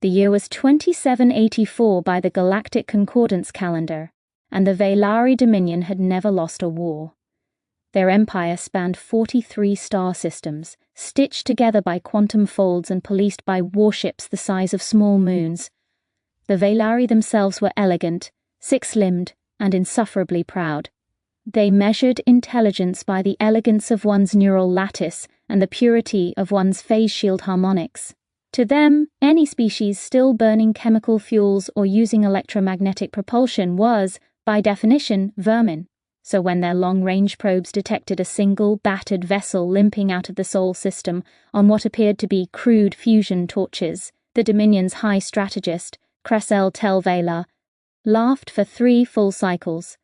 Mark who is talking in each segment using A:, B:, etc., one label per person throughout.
A: The year was 2784 by the Galactic Concordance calendar, and the Veylari Dominion had never lost a war. Their empire spanned 43 star systems, stitched together by quantum folds and policed by warships the size of small moons. The Veylari themselves were elegant, six-limbed, and insufferably proud. They measured intelligence by the elegance of one's neural lattice and the purity of one's phase shield harmonics. To them, any species still burning chemical fuels or using electromagnetic propulsion was, by definition, vermin. So when their long-range probes detected a single, battered vessel limping out of the Sol system on what appeared to be crude fusion torches, the Dominion's high strategist, Cressel Tel Vela, laughed for 3 full cycles.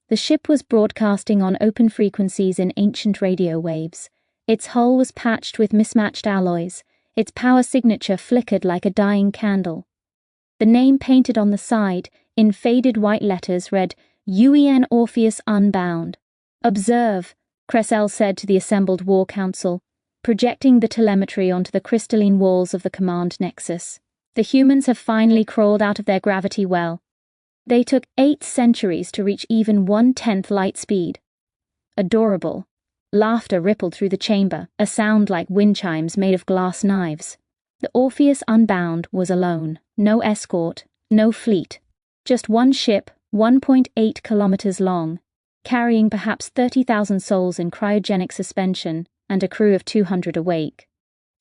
A: The ship was broadcasting on open frequencies in ancient radio waves. Its hull was patched with mismatched alloys. Its power signature flickered like a dying candle. The name painted on the side, in faded white letters, read, U.E.N. Orpheus Unbound. "Observe," Cressel said to the assembled War Council, projecting the telemetry onto the crystalline walls of the command nexus. "The humans have finally crawled out of their gravity well. They took 8 centuries to reach even 1/10 light speed." Adorable. Laughter rippled through the chamber, a sound like wind chimes made of glass knives. The Orpheus Unbound was alone. No escort, no fleet. Just one ship, 1.8 kilometers long, carrying perhaps 30,000 souls in cryogenic suspension and a crew of 200 awake.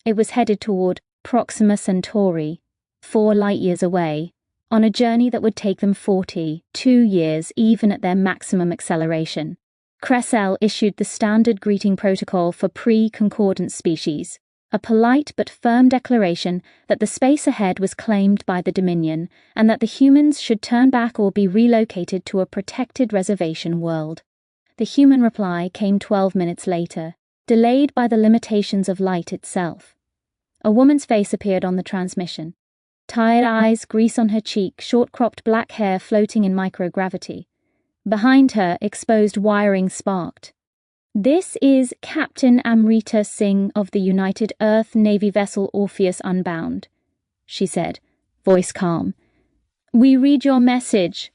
A: It was headed toward Proxima Centauri, 4 light-years away, on a journey that would take them 42 years even at their maximum acceleration. Cressel issued the standard greeting protocol for pre-concordance species, a polite but firm declaration that the space ahead was claimed by the Dominion and that the humans should turn back or be relocated to a protected reservation world. The human reply came 12 minutes later, delayed by the limitations of light itself. A woman's face appeared on the transmission. Tired eyes, grease on her cheek, short-cropped black hair floating in microgravity. Behind her, exposed wiring sparked. "This is Captain Amrita Singh of the United Earth Navy vessel Orpheus Unbound," she said, voice calm. "We read your message.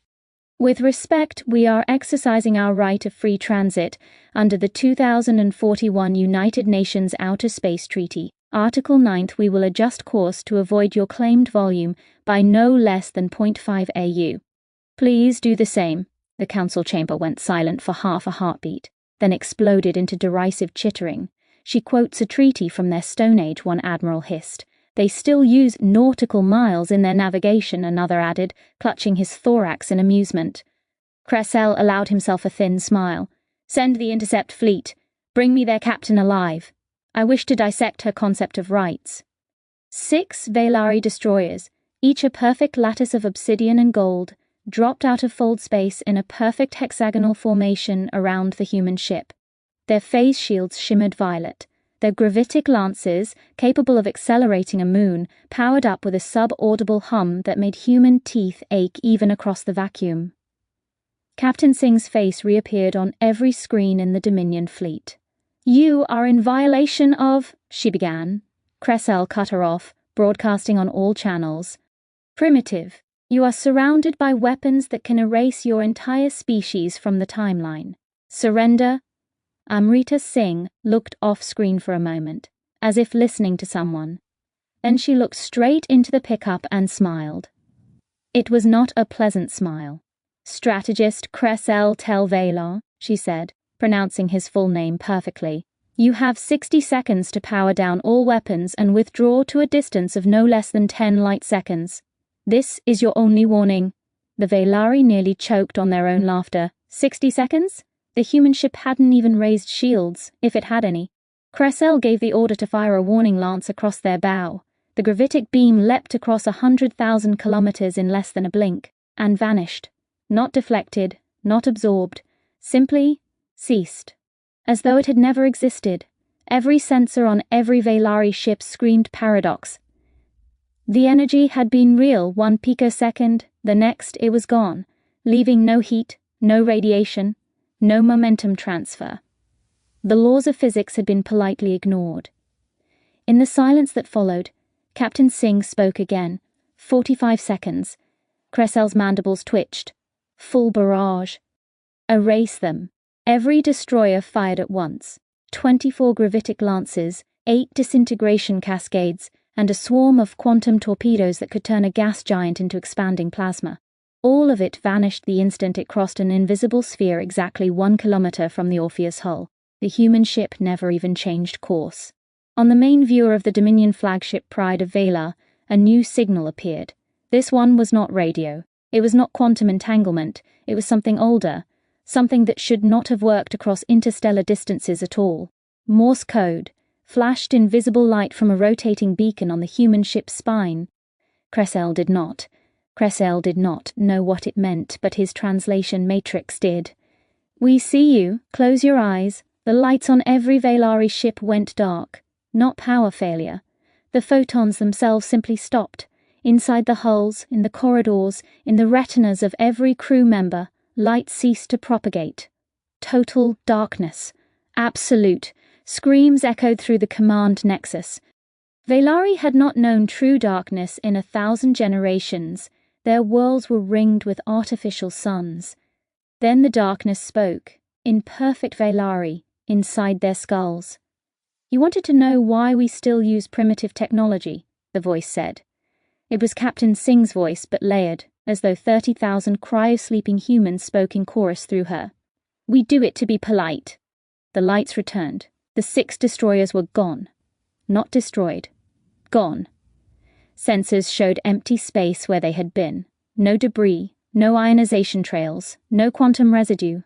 A: With respect, we are exercising our right of free transit under the 2041 United Nations Outer Space Treaty. Article 9th, we will adjust course to avoid your claimed volume by no less than 0.5 AU. Please do the same." The council chamber went silent for half a heartbeat, then exploded into derisive chittering. "She quotes a treaty from their Stone Age," one admiral hissed. "They still use nautical miles in their navigation," another added, clutching his thorax in amusement. Cressel allowed himself a thin smile. "Send the intercept fleet. Bring me their captain alive. I wish to dissect her concept of rights." 6 Veylari destroyers, each a perfect lattice of obsidian and gold, dropped out of fold space in a perfect hexagonal formation around the human ship. Their phase shields shimmered violet, their gravitic lances, capable of accelerating a moon, powered up with a sub-audible hum that made human teeth ache even across the vacuum. Captain Singh's face reappeared on every screen in the Dominion fleet. "You are in violation of," she began. Cressel cut her off, broadcasting on all channels. "Primitive. You are surrounded by weapons that can erase your entire species from the timeline. Surrender." Amrita Singh looked off-screen for a moment, as if listening to someone. Then she looked straight into the pickup and smiled. It was not a pleasant smile. "Strategist Cressel Tel Vela," she said, pronouncing his full name perfectly. "You have 60 seconds to power down all weapons and withdraw to a distance of no less than 10 light seconds. This is your only warning." The Veylari nearly choked on their own laughter. 60 seconds? The human ship hadn't even raised shields, if it had any. Cressel gave the order to fire a warning lance across their bow. The gravitic beam leapt across 100,000 kilometers in less than a blink, and vanished. Not deflected, not absorbed, simply ceased. As though it had never existed. Every sensor on every Veylari ship screamed paradox. The energy had been real 1 picosecond, the next it was gone, leaving no heat, no radiation, no momentum transfer. The laws of physics had been politely ignored. In the silence that followed, Captain Singh spoke again, 45 seconds. Cressel's mandibles twitched. Full barrage. Erase them. Every destroyer fired at once. 24 gravitic lances, 8 disintegration cascades, and a swarm of quantum torpedoes that could turn a gas giant into expanding plasma. All of it vanished the instant it crossed an invisible sphere exactly 1 kilometer from the Orpheus hull. The human ship never even changed course. On the main viewer of the Dominion flagship Pride of Veylari, a new signal appeared. This one was not radio. It was not quantum entanglement. It was something older. Something that should not have worked across interstellar distances at all. Morse code. Flashed invisible light from a rotating beacon on the human ship's spine. Cressel did not know what it meant, but his translation matrix did. "We see you. Close your eyes." The lights on every Veylari ship went dark. Not power failure. The photons themselves simply stopped. Inside the hulls, in the corridors, in the retinas of every crew member, light ceased to propagate. Total darkness. Absolute. Screams echoed through the command nexus. Veylari had not known true darkness in 1,000 generations. Their worlds were ringed with artificial suns. Then the darkness spoke, in perfect Veylari, inside their skulls. "You wanted to know why we still use primitive technology," the voice said. It was Captain Singh's voice, but layered, as though 30,000 cryo-sleeping humans spoke in chorus through her. "We do it to be polite." The lights returned. The 6 destroyers were gone. Not destroyed. Gone. Sensors showed empty space where they had been. No debris, no ionization trails, no quantum residue.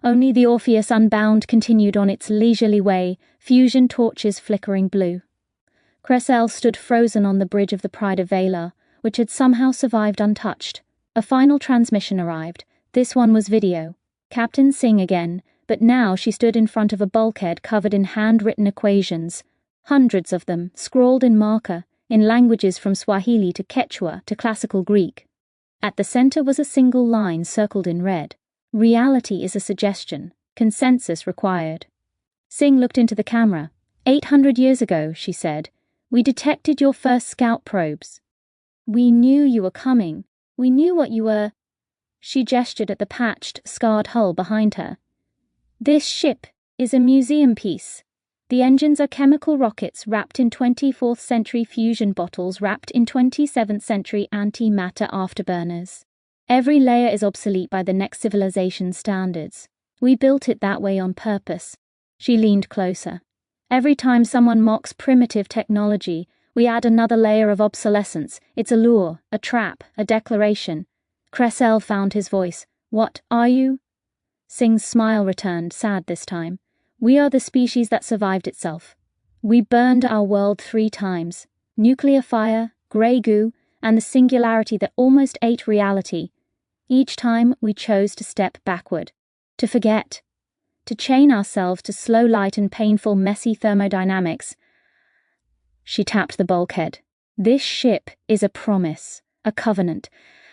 A: Only the Orpheus Unbound continued on its leisurely way, fusion torches flickering blue. Cressel stood frozen on the bridge of the Pride of Veylari, which had somehow survived untouched. A final transmission arrived. This one was video. Captain Singh again, but now she stood in front of a bulkhead covered in handwritten equations. Hundreds of them, scrawled in marker, in languages from Swahili to Quechua to Classical Greek. At the center was a single line circled in red. "Reality is a suggestion. Consensus required." Singh looked into the camera. 800 years ago, she said, "we detected your first scout probes. We knew you were coming. We knew what you were." She gestured at the patched, scarred hull behind her. "This ship is a museum piece. The engines are chemical rockets wrapped in 24th century fusion bottles wrapped in 27th century antimatter afterburners. Every layer is obsolete by the next civilization's standards. We built it that way on purpose." She leaned closer. "Every time someone mocks primitive technology, we add another layer of obsolescence. It's a lure, a trap, a declaration." Cressel found his voice. "What are you?" Singh's smile returned, sad this time. "We are the species that survived itself. We burned our world 3 times. Nuclear fire, grey goo, and the singularity that almost ate reality. Each time we chose to step backward, to forget, to chain ourselves to slow light and painful messy thermodynamics." She tapped the bulkhead. "This ship is a promise, a covenant.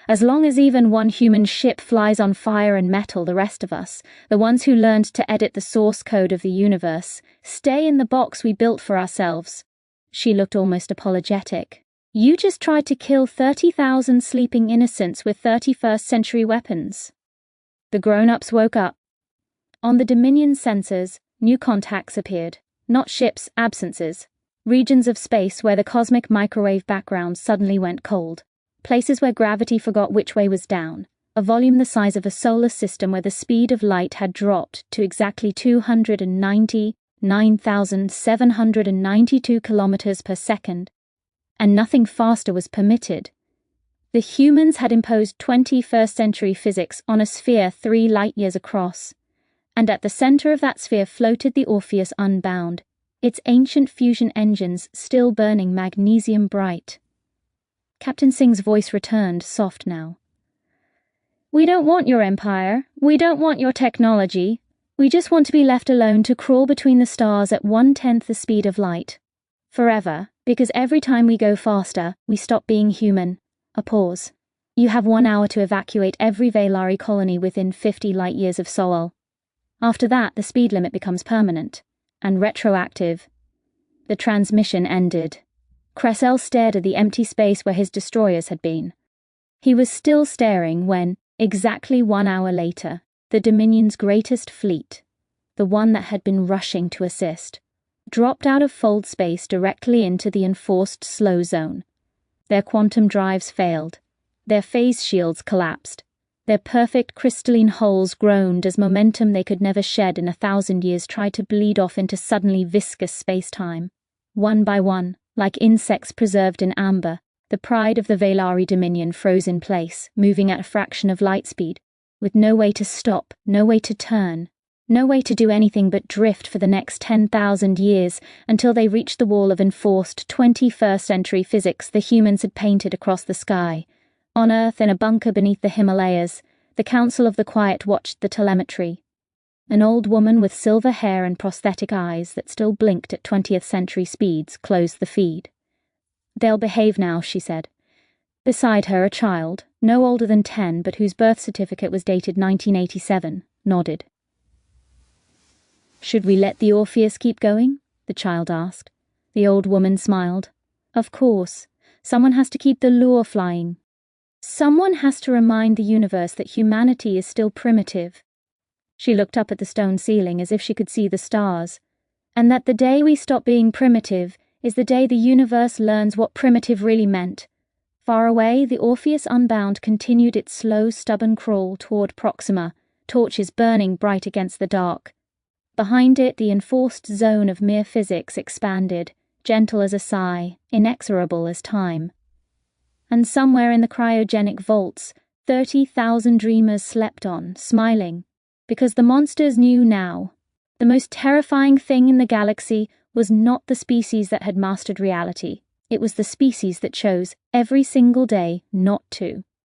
A: As long as even one human ship flies on fire and metal, the rest of us, the ones who learned to edit the source code of the universe, stay in the box we built for ourselves." She looked almost apologetic. "You just tried to kill 30,000 sleeping innocents with 31st century weapons." The grown-ups woke up. On the Dominion sensors, new contacts appeared. Not ships, absences. Regions of space where the cosmic microwave background suddenly went cold. Places where gravity forgot which way was down. A volume the size of a solar system where the speed of light had dropped to exactly 299,792 kilometers per second. And nothing faster was permitted. The humans had imposed 21st century physics on a sphere 3 light-years across. And at the center of that sphere floated the Orpheus Unbound, its ancient fusion engines still burning magnesium bright. Captain Singh's voice returned, soft now. "We don't want your empire. We don't want your technology. We just want to be left alone to crawl between the stars at 1/10 the speed of light. Forever, because every time we go faster, we stop being human." A pause. "You have 1 hour to evacuate every Veylari colony within 50 light-years of Sol. After that, the speed limit becomes permanent and retroactive." The transmission ended. Cressel stared at the empty space where his destroyers had been. He was still staring when, exactly 1 hour later, the Dominion's greatest fleet, the one that had been rushing to assist, dropped out of fold space directly into the enforced slow zone. Their quantum drives failed. Their phase shields collapsed. Their perfect crystalline hulls groaned as momentum they could never shed in 1,000 years tried to bleed off into suddenly viscous space-time. One by one, like insects preserved in amber, the pride of the Veylari Dominion froze in place, moving at a fraction of light speed, with no way to stop, no way to turn, no way to do anything but drift for the next 10,000 years until they reached the wall of enforced 21st century physics the humans had painted across the sky. On Earth, in a bunker beneath the Himalayas, the Council of the Quiet watched the telemetry. An old woman with silver hair and prosthetic eyes that still blinked at 20th century speeds closed the feed. "They'll behave now," she said. Beside her, a child, no older than 10 but whose birth certificate was dated 1987, nodded. "Should we let the Orpheus keep going?" the child asked. The old woman smiled. "Of course. Someone has to keep the lure flying. Someone has to remind the universe that humanity is still primitive." She looked up at the stone ceiling as if she could see the stars. "And that the day we stop being primitive is the day the universe learns what primitive really meant." Far away, the Orpheus Unbound continued its slow, stubborn crawl toward Proxima, torches burning bright against the dark. Behind it, the enforced zone of mere physics expanded, gentle as a sigh, inexorable as time. And somewhere in the cryogenic vaults, 30,000 dreamers slept on, smiling, because the monsters knew now. The most terrifying thing in the galaxy was not the species that had mastered reality. It was the species that chose, every single day, not to.